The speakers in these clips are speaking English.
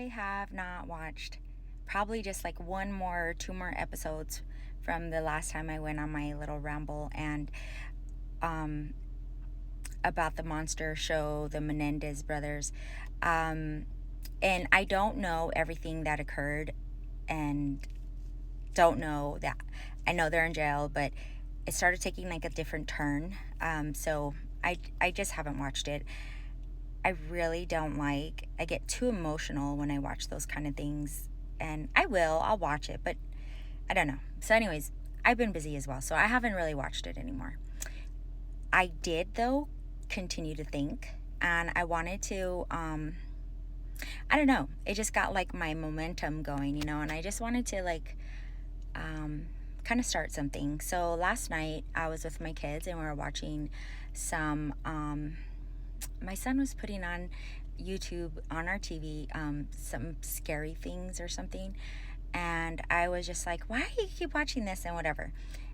I have not watched probably just like one more or two more episodes from the last time I went on my little ramble and um, about the monster show, the Menendez brothers. Um, and I don't know everything that occurred and don't know that. I know they're in jail, but it started taking like a different turn. So I just haven't watched it. I really don't like, I get too emotional when I watch those kind of things. And I'll watch it, but I don't know. So, anyways, I've been busy as well, so I haven't really watched it anymore. I did, though, continue to think, and I wanted to, I don't know, it just got like my momentum going, and I just wanted to like, um, kind of start something. So last night I was with my kids and we were watching some, my son was putting on YouTube on our TV, some scary things or something. And I was just like, why do you keep watching this and whatever?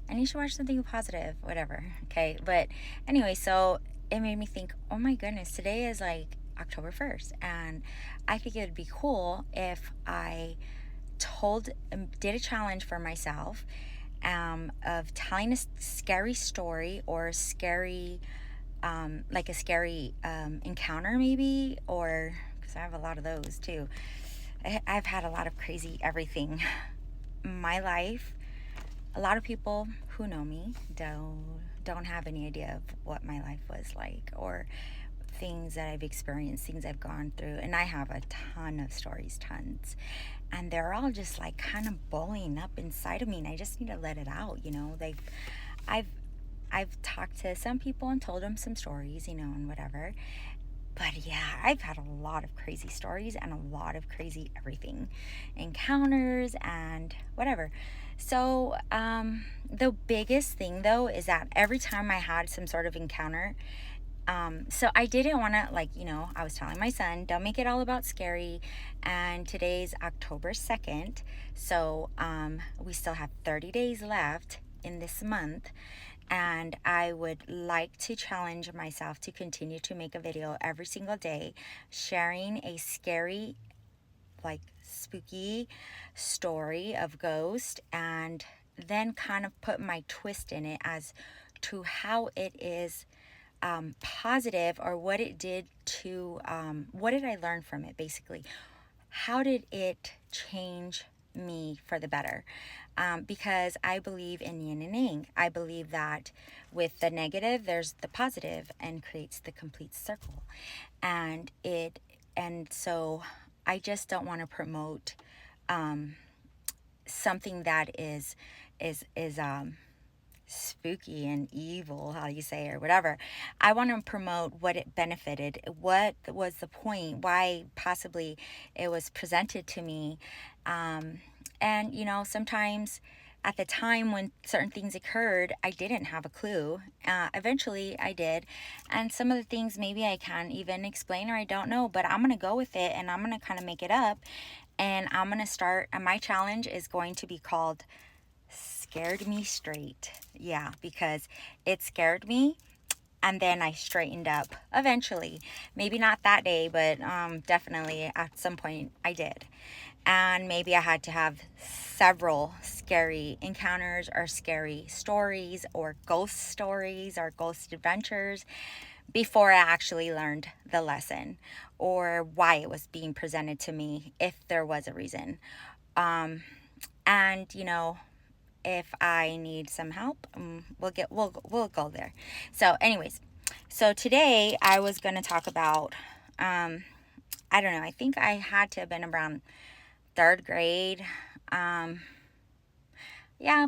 And you should watch something positive, whatever. Okay. But anyway, so it made me think, oh my goodness, today is like October 1st. And I think it would be cool if I did a challenge for myself of telling a scary story or a scary like a scary encounter maybe, or because I have a lot of those too. I've had a lot of crazy everything in my life. A lot of people who know me don't have any idea of what my life was like, or things that I've experienced, things I've gone through. And I have a ton of stories, tons. And they're all just like kind of boiling up inside of me, and I just need to let it out, Like I've I've talked to some people and told them some stories, and whatever. But yeah, I've had a lot of crazy stories and a lot of crazy everything, encounters and whatever. So, the biggest thing though is that every time I had some sort of encounter, so I didn't want to, like, I was telling my son, don't make it all about scary. And today's October 2nd. So, we still have 30 days left in this month. And I would like to challenge myself to continue to make a video every single day, sharing a scary, like spooky story of ghost, and then kind of put my twist in it as to how it is positive, or what it did to, what did I learn from it basically? How did it change me for the better? Because I believe in yin and yang. I believe that with the negative, there's the positive, and creates the complete circle. And so I just don't want to promote something that is spooky and evil, how you say, or whatever. I want to promote what it benefited, what was the point, why possibly it was presented to me. And sometimes at the time when certain things occurred, I didn't have a clue. Eventually I did. And some of the things maybe I can't even explain, or I don't know, but I'm going to go with it and I'm going to kind of make it up. And I'm going to start, and my challenge is going to be called Scared Me Straight. Yeah, because it scared me and then I straightened up eventually. Maybe not that day, but definitely at some point I did. And maybe I had to have several scary encounters, or scary stories, or ghost stories, or ghost adventures before I actually learned the lesson, or why it was being presented to me, if there was a reason. And if I need some help, we'll go there. So, anyways, so today I was going to talk about, I don't know, I think I had to have been around third grade. Yeah,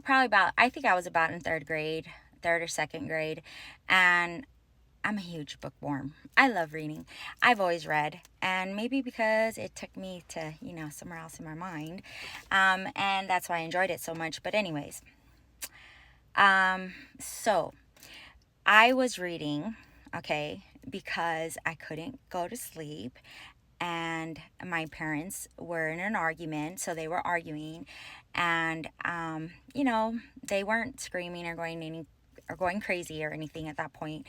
probably about, I think I was about in third grade, third or second grade. And I'm a huge bookworm. I love reading. I've always read, and maybe because it took me to, somewhere else in my mind. And that's why I enjoyed it so much. But anyways, so I was reading, okay, because I couldn't go to sleep, and my parents were in an argument, so they were arguing, and they weren't screaming or going any or going crazy or anything at that point.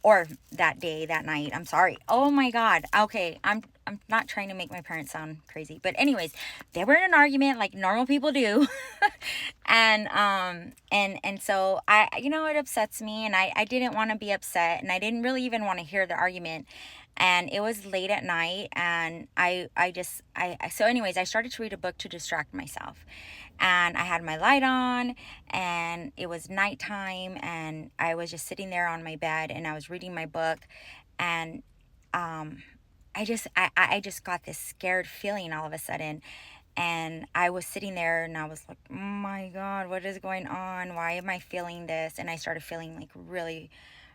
Or that day, that night. I'm sorry. Oh my God. Okay. I'm not trying to make my parents sound crazy, but anyways, they were in an argument like normal people do. And so it upsets me, and I didn't want to be upset, and I didn't really even want to hear the argument. And it was late at night, and so anyways, I started to read a book to distract myself. And I had my light on, and it was nighttime, and I was just sitting there on my bed, and I was reading my book. And I just got this scared feeling all of a sudden. And I was sitting there, and I was like, oh my God, what is going on? Why am I feeling this? And I started feeling like really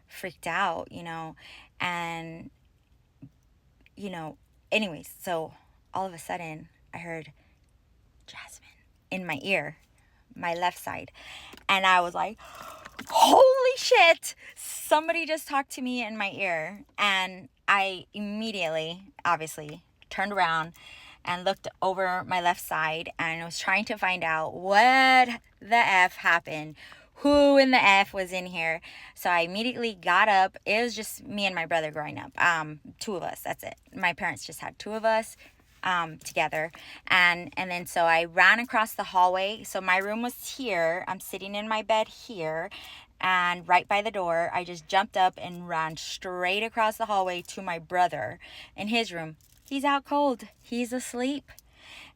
freaked out, and you know, anyways, so all of a sudden I heard Jasmine in my ear, my left side. And I was like, holy shit, somebody just talked to me in my ear. And I immediately, obviously, turned around and looked over my left side and was trying to find out what the F happened. Who in the F was in here? So I immediately got up. It was just me and my brother growing up. Two of us, that's it. My parents just had two of us together. And then so I ran across the hallway. So my room was here. I'm sitting in my bed here. And right by the door, I just jumped up and ran straight across the hallway to my brother in his room. He's out cold. He's asleep.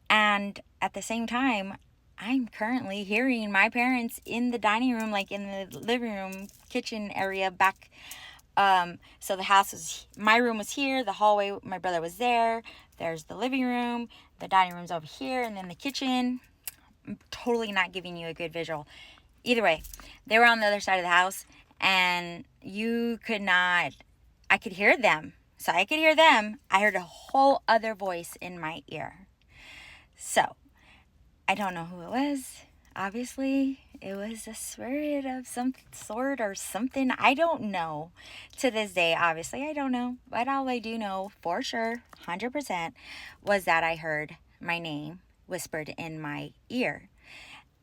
And at the same time, I'm currently hearing my parents in the dining room, like in the living room, kitchen area back. So my room was here, the hallway, my brother was there. There's the living room, the dining room's over here, and then the kitchen. I'm totally not giving you a good visual. Either way, they were on the other side of the house, and I could hear them. So I could hear them. I heard a whole other voice in my ear. So I don't know who it was. Obviously, it was a spirit of some sort or something. I don't know. To this day, obviously, I don't know. But all I do know for sure, 100%, was that I heard my name whispered in my ear.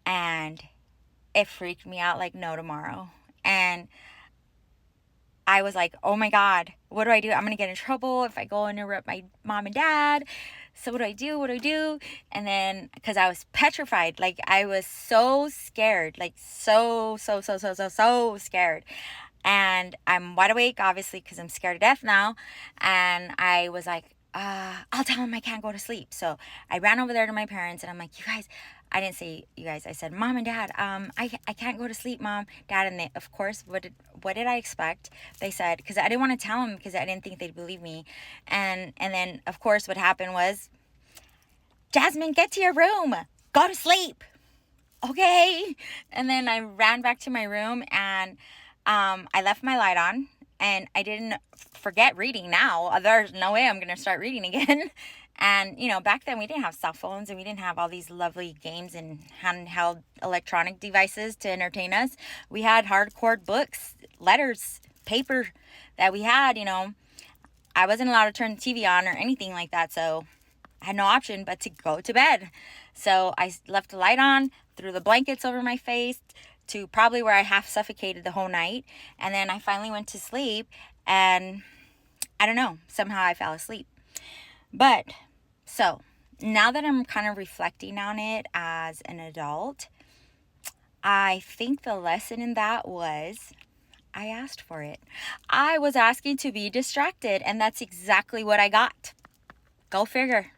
And it freaked me out like no tomorrow. And I was like, oh my God, what do I do? I'm going to get in trouble if I go and interrupt my mom and dad. So what do I do? What do I do? And then, because I was petrified, like I was so scared, like so scared. And I'm wide awake, obviously, because I'm scared to death now. And I was like, I'll tell them I can't go to sleep. So I ran over there to my parents, and I'm like, you guys, I didn't say you guys, I said, Mom and Dad, I can't go to sleep, Mom, Dad. And they, of course, what did I expect? They said, because I didn't want to tell them because I didn't think they'd believe me. And then, of course, what happened was, Jasmine, get to your room. Go to sleep. Okay. And then I ran back to my room, and I left my light on, and I didn't forget reading now. There's no way I'm going to start reading again. And, back then we didn't have cell phones, and we didn't have all these lovely games and handheld electronic devices to entertain us. We had hardcore books, letters, paper that we had, I wasn't allowed to turn the TV on or anything like that. So I had no option but to go to bed. So I left the light on, threw the blankets over my face to probably where I half suffocated the whole night. And then I finally went to sleep, and I don't know, somehow I fell asleep. But so now that I'm kind of reflecting on it as an adult, I think the lesson in that was I asked for it. I was asking to be distracted, and that's exactly what I got. Go figure.